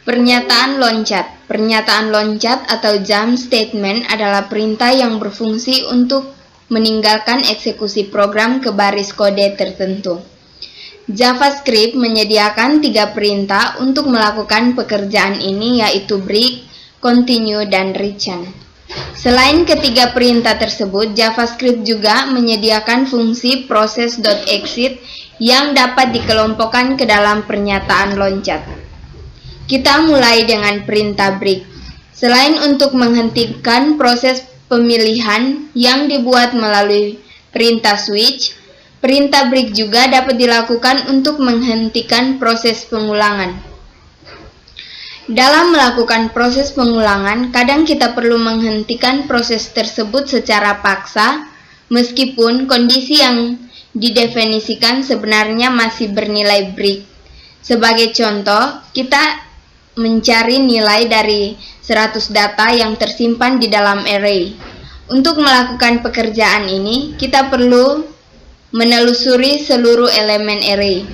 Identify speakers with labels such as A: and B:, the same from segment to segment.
A: Pernyataan loncat. Pernyataan loncat atau jump statement adalah perintah yang berfungsi untuk meninggalkan eksekusi program ke baris kode tertentu. JavaScript menyediakan 3 perintah untuk melakukan pekerjaan ini, yaitu break, continue, dan return. Selain ketiga perintah tersebut, JavaScript juga menyediakan fungsi process.exit yang dapat dikelompokkan ke dalam pernyataan loncat. Kita mulai dengan perintah break. Selain untuk menghentikan proses pemilihan yang dibuat melalui perintah switch, perintah break juga dapat dilakukan untuk menghentikan proses pengulangan. Dalam melakukan proses pengulangan, kadang kita perlu menghentikan proses tersebut secara paksa, meskipun kondisi yang didefinisikan sebenarnya masih bernilai break. Sebagai contoh, kita mencari nilai dari 100 data yang tersimpan di dalam array. Untuk melakukan pekerjaan ini, kita perlu menelusuri seluruh elemen array,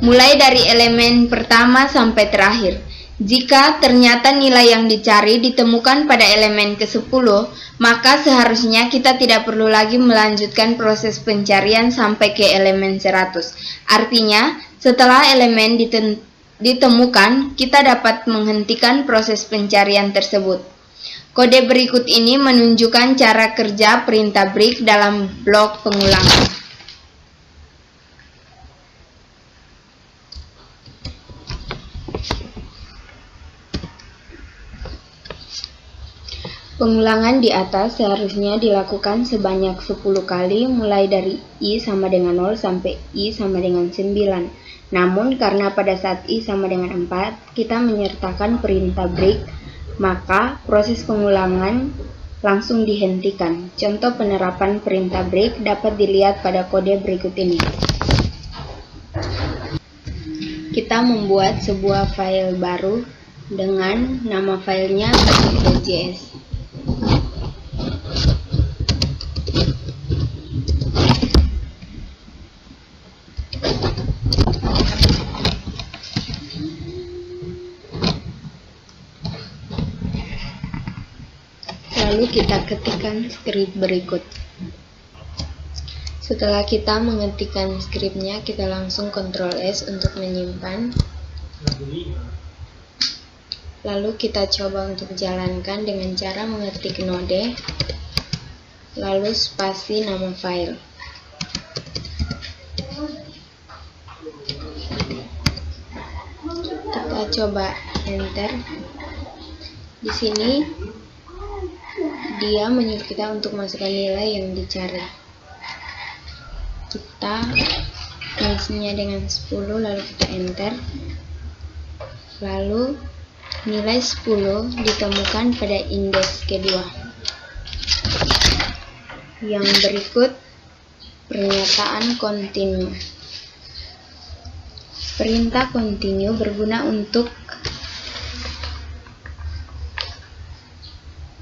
A: mulai dari elemen pertama sampai terakhir. Jika ternyata nilai yang dicari ditemukan pada elemen ke-10, maka seharusnya kita tidak perlu lagi melanjutkan proses pencarian sampai ke elemen 100. Artinya, setelah elemen ditemukan, kita dapat menghentikan proses pencarian tersebut. Kode berikut ini menunjukkan cara kerja perintah break dalam blok pengulangan. Pengulangan di atas seharusnya dilakukan sebanyak 10 kali, mulai dari I sama dengan 0 sampai I sama dengan 9. Namun karena pada saat I sama dengan 4, kita menyertakan perintah break, maka proses pengulangan langsung dihentikan. Contoh penerapan perintah break dapat dilihat pada kode berikut ini. Kita membuat sebuah file baru dengan nama filenya basic.js. Lalu kita ketikkan skrip berikut. Setelah kita mengetikkan skripnya, kita langsung Ctrl S untuk menyimpan. Lalu kita coba untuk jalankan dengan cara mengetik node, lalu spasi nama file. Kita coba enter. Di sini dia menyuruh kita untuk masukkan nilai yang dicari. Kita isinya dengan 10, lalu kita enter. Lalu nilai 10 ditemukan pada indeks kedua. Yang berikut pernyataan continue. Perintah continue berguna untuk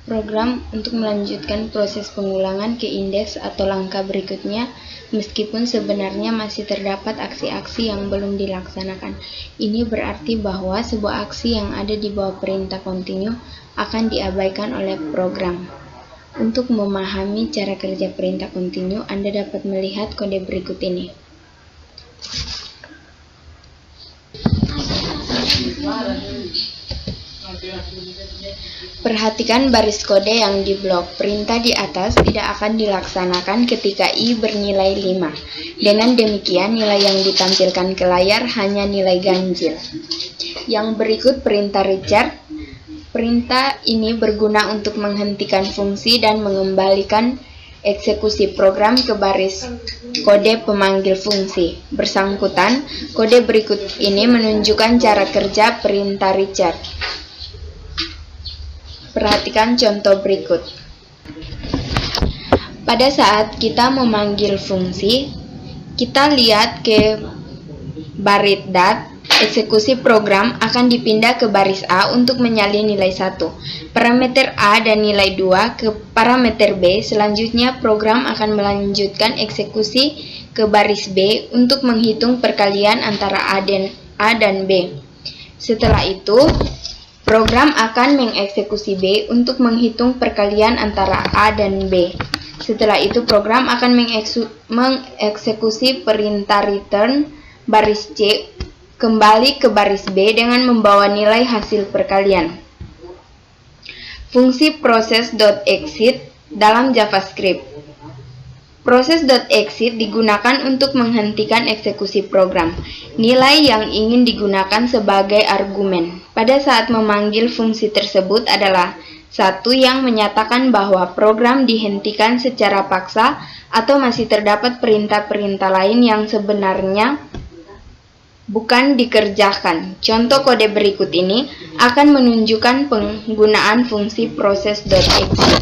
A: program untuk melanjutkan proses pengulangan ke indeks atau langkah berikutnya, meskipun sebenarnya masih terdapat aksi-aksi yang belum dilaksanakan. Ini berarti bahwa sebuah aksi yang ada di bawah perintah continue akan diabaikan oleh program. Untuk memahami cara kerja perintah continue, Anda dapat melihat kode berikut ini. Perhatikan baris kode yang di blok. Perintah di atas tidak akan dilaksanakan ketika I bernilai 5. Dengan demikian, nilai yang ditampilkan ke layar hanya nilai ganjil. Yang berikut perintah return. Perintah ini berguna untuk menghentikan fungsi dan mengembalikan eksekusi program ke baris kode pemanggil fungsi bersangkutan. Kode berikut ini menunjukkan cara kerja perintah return. Perhatikan contoh berikut. Pada saat kita memanggil fungsi, kita lihat ke baris dat, eksekusi program akan dipindah ke baris A untuk menyalin nilai 1, parameter A dan nilai 2 ke parameter B. Selanjutnya program akan melanjutkan eksekusi ke baris B untuk menghitung perkalian antara A dan B. Setelah itu, program akan mengeksekusi B untuk menghitung perkalian antara A dan B. Setelah itu, program akan mengeksekusi perintah return baris C kembali ke baris B dengan membawa nilai hasil perkalian. Fungsi proses.exit dalam JavaScript. Proses.exit digunakan untuk menghentikan eksekusi program. Nilai yang ingin digunakan sebagai argumen pada saat memanggil fungsi tersebut adalah satu yang menyatakan bahwa program dihentikan secara paksa atau masih terdapat perintah-perintah lain yang sebenarnya bukan dikerjakan. Contoh kode berikut ini akan menunjukkan penggunaan fungsi proses.exit.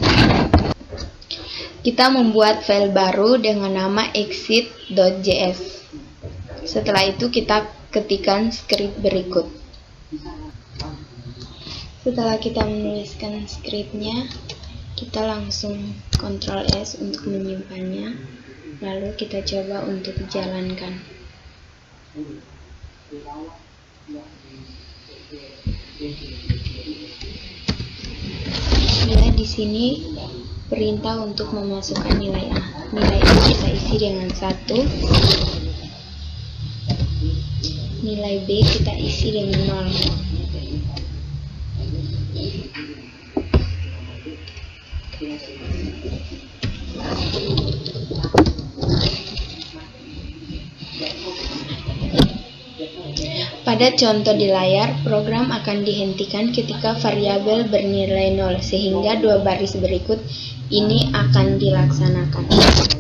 A: Kita membuat file baru dengan nama exit.js. Setelah itu kita ketikkan script berikut. Setelah kita menuliskan scriptnya, kita langsung Ctrl S untuk menyimpannya. Lalu kita coba untuk jalankan. Ya, di sini perintah untuk memasukkan nilai A. Nilai A kita isi dengan 1. Nilai B kita isi dengan 0. Pada contoh di layar, program akan dihentikan ketika variabel bernilai 0, sehingga dua baris berikut ini akan dilaksanakan.